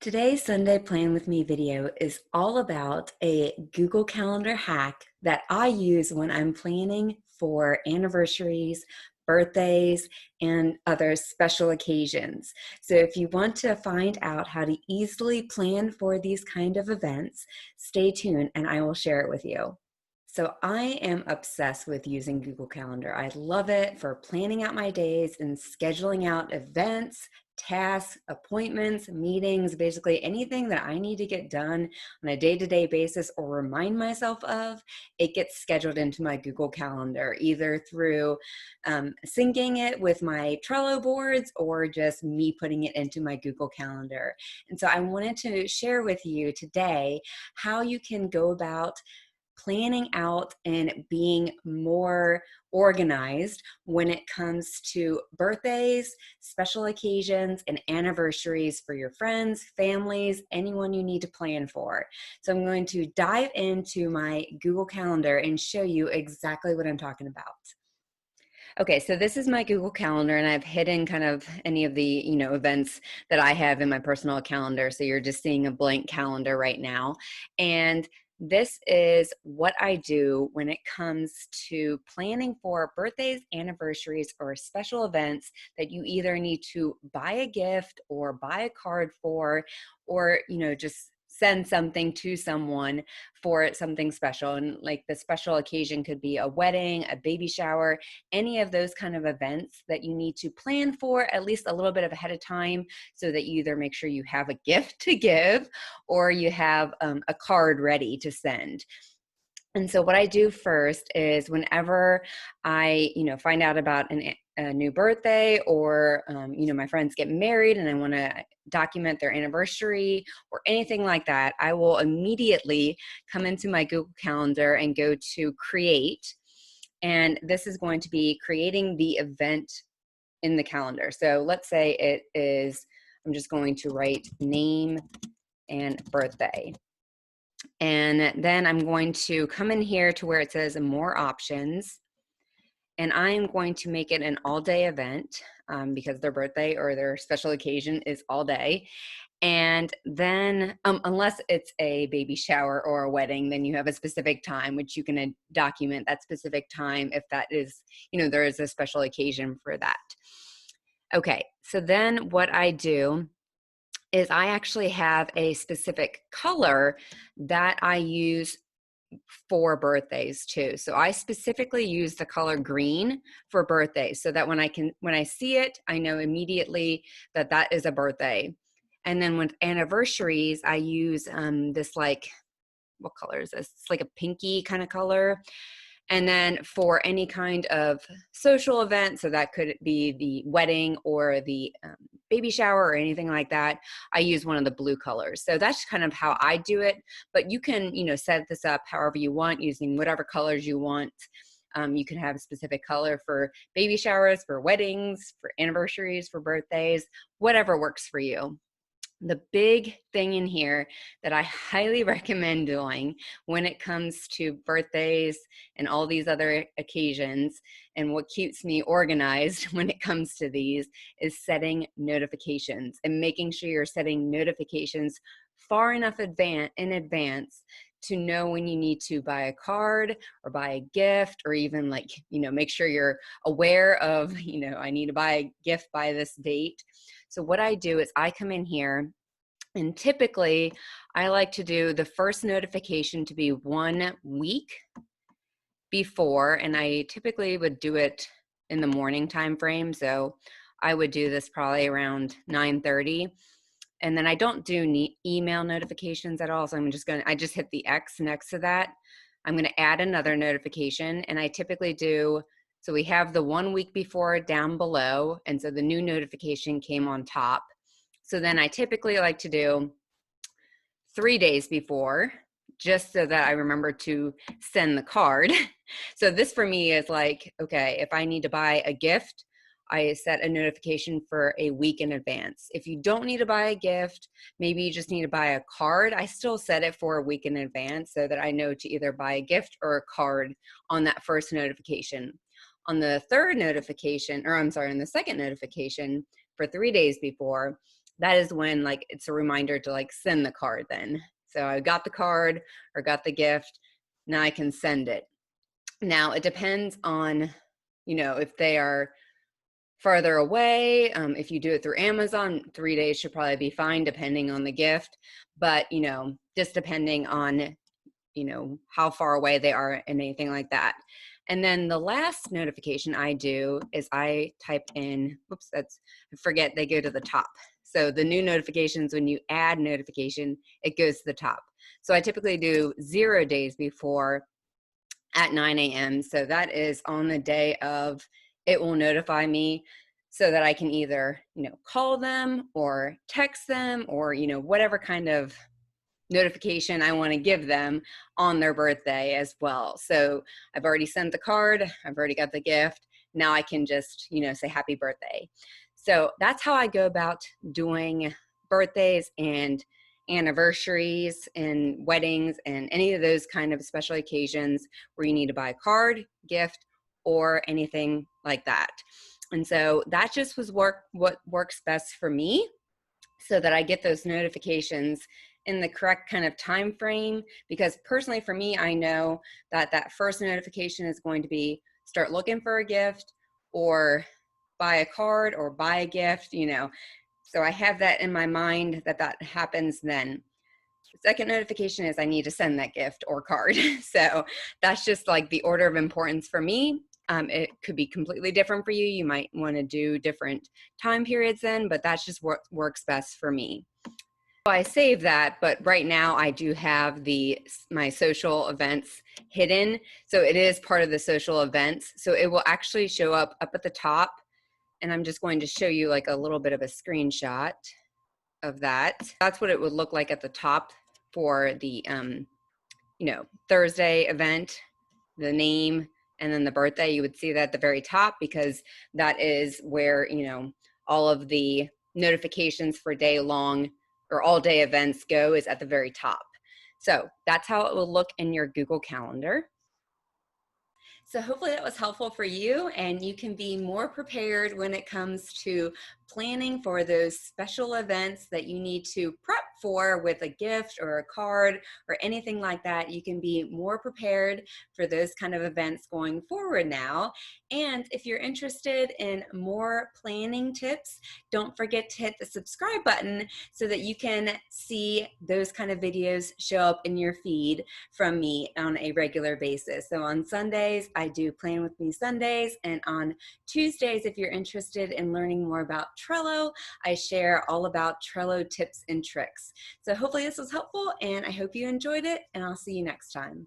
Today's Sunday Plan with Me video is all about a Google Calendar hack that I use when I'm planning for anniversaries, birthdays, and other special occasions. So if you want to find out how to easily plan for these kind of events, stay tuned and I will share it with you. So I am obsessed with using Google Calendar. I love it for planning out my days and scheduling out events, tasks, appointments, meetings, basically anything that I need to get done on a day-to-day basis or remind myself of, it gets scheduled into my Google Calendar, either through syncing it with my Trello boards or just me putting it into my Google Calendar. And so I wanted to share with you today how you can go about planning out and being more organized when it comes to birthdays, special occasions, and anniversaries for your friends, families, anyone you need to plan for. So I'm going to dive into my Google Calendar and show you exactly what I'm talking about. Okay, so this is my Google Calendar, and I've hidden kind of any of the, events that I have in my personal calendar. So you're just seeing a blank calendar right now. And this is what I do when it comes to planning for birthdays, anniversaries, or special events that you either need to buy a gift or buy a card for, or, just send something to someone for something special. And like the special occasion could be a wedding, a baby shower, any of those kind of events that you need to plan for at least a little bit of ahead of time, so that you either make sure you have a gift to give or you have a card ready to send. And so what I do first is whenever I, find out about a new birthday, or, my friends get married and I want to document their anniversary or anything like that, I will immediately come into my Google Calendar and go to create. And this is going to be creating the event in the calendar. So let's say it is, I'm just going to write name and birthday. And then I'm going to come in here to where it says more options. And I am going to make it an all-day event because their birthday or their special occasion is all day. And then unless it's a baby shower or a wedding, then you have a specific time, which you can document that specific time if that is, there is a special occasion for that. Okay, so then what I do is I actually have a specific color that I use for birthdays too. So I specifically use the color green for birthdays, so that when I see it, I know immediately that that is a birthday. And then with anniversaries, I use this, like, what color is this? It's like a pinky kind of color. And then for any kind of social event, so that could be the wedding or the baby shower or anything like that, I use one of the blue colors. So that's kind of how I do it. But you can, set this up however you want, using whatever colors you want. You can have a specific color for baby showers, for weddings, for anniversaries, for birthdays, whatever works for you. The big thing in here that I highly recommend doing when it comes to birthdays and all these other occasions, and what keeps me organized when it comes to these, is setting notifications and making sure you're setting notifications far enough in advance to know when you need to buy a card or buy a gift, or even, like, make sure you're aware of, I need to buy a gift by this date. So what I do is I come in here, and typically I like to do the first notification to be 1 week before, and I typically would do it in the morning time frame. So I would do this probably around 9:30. And then I don't do email notifications at all. So I just hit the X next to that. I'm going to add another notification, and I typically do, so we have the 1 week before down below, and so the new notification came on top. So then I typically like to do 3 days before, just so that I remember to send the card. So this for me is like, okay, if I need to buy a gift, I set a notification for a week in advance. If you don't need to buy a gift, maybe you just need to buy a card, I still set it for a week in advance so that I know to either buy a gift or a card on that first notification. On the third notification, or I'm sorry, on the second notification for 3 days before, that is when like it's a reminder to like send the card then. So I got the card or got the gift, now I can send it. Now it depends on, you know, if they are farther away. If you do it through Amazon, 3 days should probably be fine depending on the gift. But, you know, just depending on, you know, how far away they are and anything like that. And then the last notification I do is I type in, whoops, that's, I forget, they go to the top. So the new notifications, when you add notification, it goes to the top. So I typically do 0 days before at 9 a.m. So that is on the day of, it will notify me so that I can either, you know, call them or text them or, you know, whatever kind of notification I want to give them on their birthday as well. So I've already sent the card, I've already got the gift. Now I can just, you know, say happy birthday. So that's how I go about doing birthdays and anniversaries and weddings and any of those kind of special occasions where you need to buy a card, gift, or anything like that. And so that just was what works best for me, so that I get those notifications in the correct kind of time frame. Because personally for me, I know that that first notification is going to be start looking for a gift or buy a card or buy a gift, you know. So I have that in my mind that that happens then. The second notification is I need to send that gift or card. So that's just like the order of importance for me. It could be completely different for you. You might want to do different time periods then, but that's just what works best for me. So I save that, but right now I do have my social events hidden. So it is part of the social events. So it will actually show up at the top. And I'm just going to show you like a little bit of a screenshot of that. That's what it would look like at the top for the, you know, Thursday event, the name, and then the birthday. You would see that at the very top because that is where, you know, all of the notifications for day long or all day events go, is at the very top. So that's how it will look in your Google Calendar. So hopefully that was helpful for you and you can be more prepared when it comes to planning for those special events that you need to prep for with a gift or a card or anything like that. You can be more prepared for those kind of events going forward now. And if you're interested in more planning tips, don't forget to hit the subscribe button so that you can see those kind of videos show up in your feed from me on a regular basis. So on Sundays, I do Plan With Me Sundays, and on Tuesdays, if you're interested in learning more about Trello, I share all about Trello tips and tricks. So hopefully this was helpful, and I hope you enjoyed it, and I'll see you next time.